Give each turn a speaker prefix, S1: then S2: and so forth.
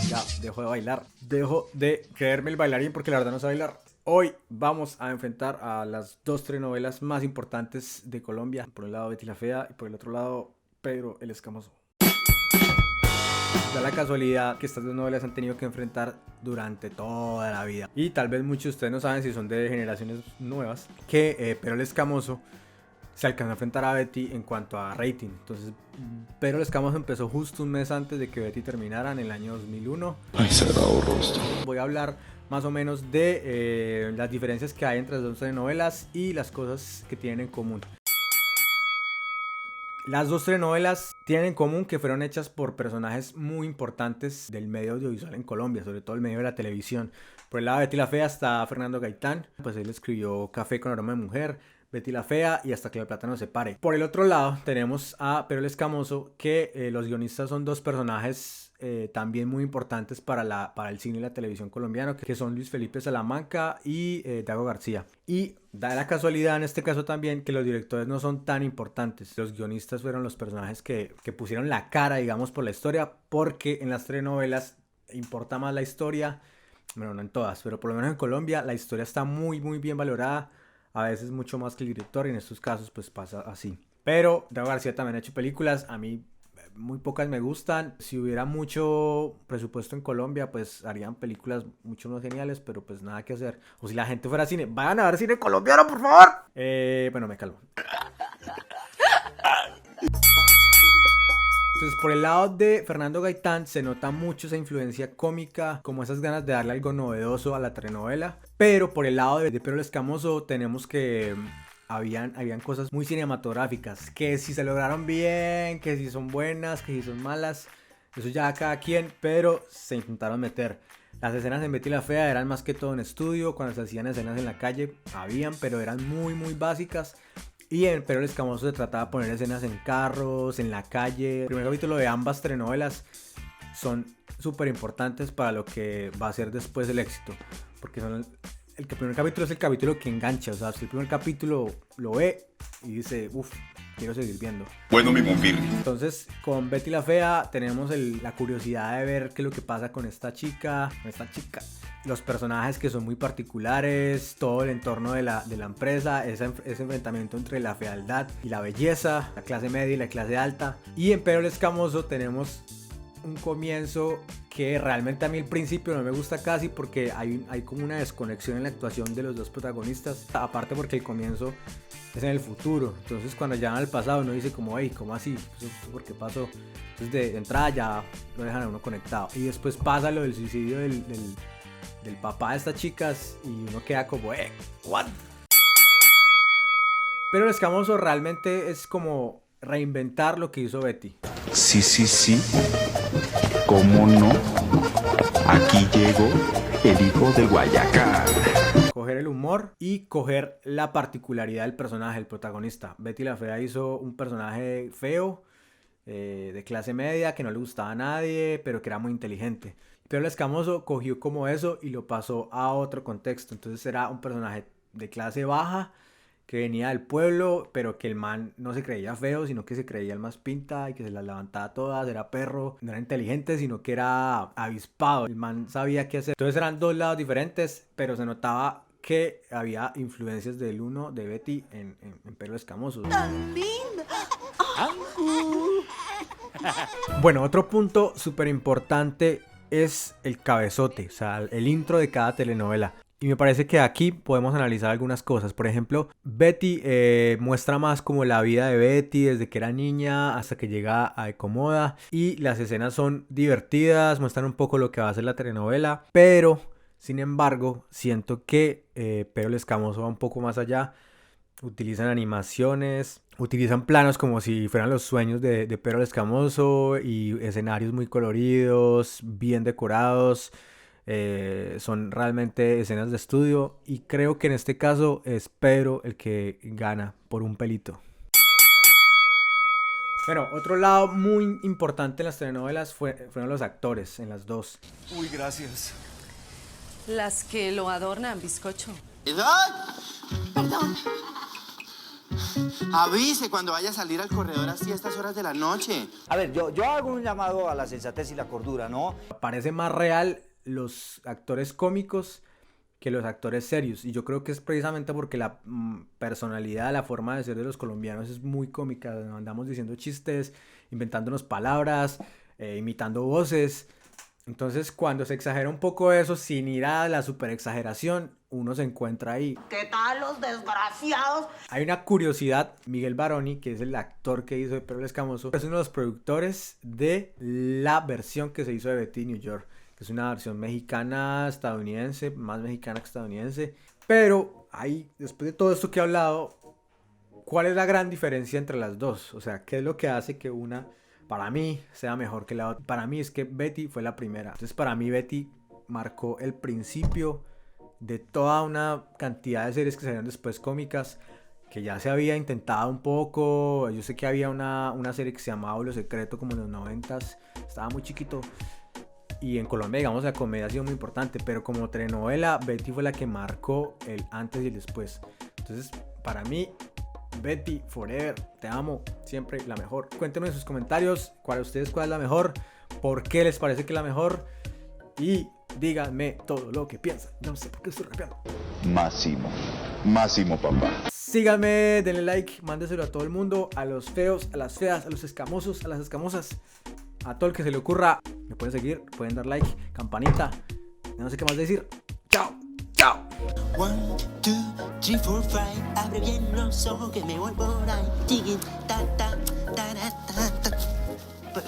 S1: Ya, dejo de bailar. Dejo de creerme el bailarín porque la verdad no sé bailar. Hoy vamos a enfrentar a las dos telenovelas más importantes de Colombia. Por un lado Betty la Fea y por el otro lado Pedro el Escamoso. Da la casualidad que estas dos novelas han tenido que enfrentar durante toda la vida. Y tal vez muchos de ustedes no saben, si son de generaciones nuevas, que Pedro el Escamoso se alcanzó a enfrentar a Betty en cuanto a rating. Entonces Pedro el Escamoso empezó justo un mes antes de que Betty terminara, en el año 2001.
S2: Ay, sagrado rostro.
S1: Voy a hablar más o menos de las diferencias que hay entre las dos telenovelas y las cosas que tienen en común. Las dos telenovelas tienen en común que fueron hechas por personajes muy importantes del medio audiovisual en Colombia, sobre todo el medio de la televisión. Por el lado de Betty la Fea está Fernando Gaitán, pues él escribió Café con aroma de mujer, Betty la Fea y Hasta que la plata nos separe. Por el otro lado tenemos a Pedro el Escamoso, que los guionistas son dos personajes también muy importantes para el cine y la televisión colombiano, que son Luis Felipe Salamanca y Dago García. Y da la casualidad en este caso también que los directores no son tan importantes. Los guionistas fueron los personajes que pusieron la cara, digamos, por la historia, porque en las telenovelas importa más la historia. Bueno, no en todas, pero por lo menos en Colombia la historia está muy bien valorada, a veces mucho más que el director, y en estos casos pues pasa así. Pero Dago García también ha hecho películas, a mí muy pocas me gustan. Si hubiera mucho presupuesto en Colombia, pues harían películas mucho más geniales, pero pues nada que hacer. O si la gente fuera a cine, vayan a ver cine colombiano, por favor. Bueno, me calmo. Entonces, por el lado de Fernando Gaitán se nota mucho esa influencia cómica, como esas ganas de darle algo novedoso a la telenovela. Pero por el lado de Pedro el Escamoso tenemos que habían cosas muy cinematográficas, que si se lograron bien, que si son buenas, que si son malas, eso ya cada quien, pero se intentaron meter. Las escenas en Betty la Fea eran más que todo en estudio, cuando se hacían escenas en la calle, habían, pero eran muy básicas. Y en Pedro el Escamoso se trataba de poner escenas en carros, en la calle. El primer capítulo de ambas telenovelas son súper importantes para lo que va a ser después el éxito, porque son el primer capítulo es el capítulo que engancha. O sea, si el primer capítulo lo ve y dice, uff, quiero seguir viendo.
S2: Bueno, mi Monfirri.
S1: Entonces, con Betty la Fea tenemos la curiosidad de ver qué es lo que pasa con esta chica. Los personajes que son muy particulares, todo el entorno de la empresa, ese enfrentamiento entre la fealdad y la belleza, la clase media y la clase alta. Y en Pedro el Escamoso tenemos un comienzo que realmente a mí al principio no me gusta casi, porque hay como una desconexión en la actuación de los dos protagonistas, aparte porque el comienzo es en el futuro. Entonces cuando llegan al pasado uno dice como, hey, ¿cómo así? ¿Por qué pasó? Entonces de entrada ya lo dejan a uno conectado, y después pasa lo del suicidio del papá de estas chicas y uno queda como, what? Pero el Escamoso realmente es como reinventar lo que hizo Betty.
S2: Sí. ¿Cómo no? Aquí llegó el hijo del Guayacán.
S1: Coger el humor y coger la particularidad del personaje, el protagonista. Betty la Fea hizo un personaje feo, de clase media, que no le gustaba a nadie, pero que era muy inteligente. Pero el Escamoso cogió como eso y lo pasó a otro contexto. Entonces era un personaje de clase baja, que venía del pueblo, pero que el man no se creía feo, sino que se creía el más pinta y que se las levantaba todas, era perro, no era inteligente, sino que era avispado, el man sabía qué hacer. Entonces eran dos lados diferentes, pero se notaba que había influencias del uno de Betty en Pedro el Escamoso.
S3: ¡Tan lindo!
S1: Bueno, otro punto súper importante es el cabezote, o sea, el intro de cada telenovela. Y me parece que aquí podemos analizar algunas cosas. Por ejemplo, Betty muestra más como la vida de Betty desde que era niña hasta que llega a Ecomoda. Y las escenas son divertidas, muestran un poco lo que va a ser la telenovela. Pero, sin embargo, siento que Pedro el Escamoso va un poco más allá. Utilizan animaciones, utilizan planos como si fueran los sueños de Pedro el Escamoso, y escenarios muy coloridos, bien decorados. Son realmente escenas de estudio, y creo que en este caso es Pedro el que gana por un pelito. Bueno, otro lado muy importante en las telenovelas fueron los actores en las dos.
S4: Uy, gracias.
S3: Las que lo adornan, bizcocho.
S5: Perdón.
S3: Avise cuando vaya a salir al corredor así a estas horas de la noche.
S4: A ver, yo hago un llamado a la sensatez y la cordura, ¿no?
S1: Parece más real los actores cómicos que los actores serios. Y yo creo que es precisamente porque la personalidad, la forma de ser de los colombianos es muy cómica. Andamos diciendo chistes, inventándonos palabras, imitando voces. Entonces, cuando se exagera un poco eso, sin ir a la super exageración, uno se encuentra ahí.
S5: ¿Qué tal los desgraciados?
S1: Hay una curiosidad, Miguel Baroni, que es el actor que hizo de Pedro el Escamoso, es uno de los productores de la versión que se hizo de Betty New York, que es una versión mexicana, estadounidense, más mexicana que estadounidense. Pero ahí, después de todo esto que he hablado, ¿cuál es la gran diferencia entre las dos? O sea, ¿qué es lo que hace que una, para mí, sea mejor que la otra? Para mí es que Betty fue la primera. Entonces, para mí Betty marcó el principio de toda una cantidad de series que salieron después cómicas, que ya se había intentado un poco. Yo sé que había una serie que se llamaba Lo Secreto, como en los 90s, estaba muy chiquito. Y en Colombia, digamos, la comedia ha sido muy importante, pero como telenovela, Betty fue la que marcó el antes y el después. Entonces, para mí, Betty Forever, te amo, siempre la mejor. Cuéntenme en sus comentarios cuál es la mejor, por qué les parece que es la mejor, y díganme todo lo que piensan. Yo no sé por qué estoy rapeando.
S2: Máximo, papá.
S1: Síganme, denle like, mándeselo a todo el mundo, a los feos, a las feas, a los escamosos, a las escamosas, a todo el que se le ocurra. Me pueden seguir, pueden dar like, campanita, no sé qué más decir. Chao, chao.
S3: 1, 2, 3, 4, 5. Abre bien los ojos que me voy por ahí. Tiki, ta, ta, ta, ta, ta, ta.